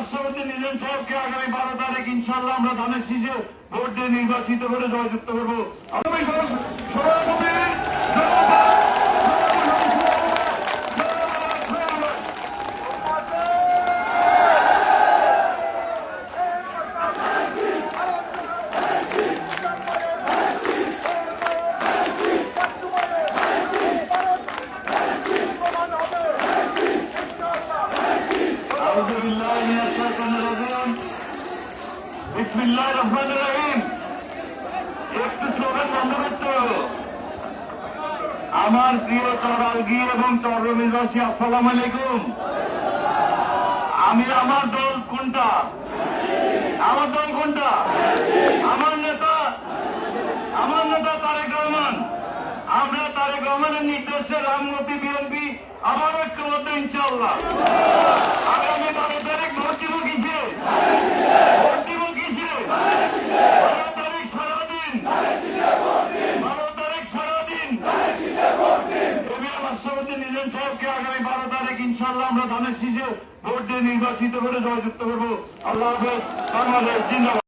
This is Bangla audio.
রাষ্ট্রপতি নিজাম সাহেবকে আগামী 12 তারিখ ইনশাআল্লাহ আমরা ধানের শীষে ভোট দিয়ে নির্বাচিত করে জয়যুক্ত করবো। বিসমিল্লাহির রহমানির রহিম। একটু স্লোগান বন্ধ করতে হবে। আমার প্রিয় চরালগি এবং চরমিলবাসী, আসসালামু আলাইকুম। আমার দল কোনটা? আমার দল কোনটা? আমার নেতা তারেক রহমান। আমরা তারেক রহমানের নির্দেশে রামগতি বিএনপি আবার ঐক্যবদ্ধ ইনশাআল্লাহ। আগামী 12 তারিখ ভোট দিব কিসে? ভোট দিব কিসে? 12 তারিখ সারাদিন, 12 তারিখ সারাদিন রাষ্ট্রপতি নিজাম সাহেবকে আগামী 12 তারিখ ইনশাআল্লাহ আমরা ধানের শীষে ভোট দিয়ে নির্বাচিত করে জয়যুক্ত করবো। আল্লাহ হাফেজ। বাংলাদেশ জিন্দাবাদ।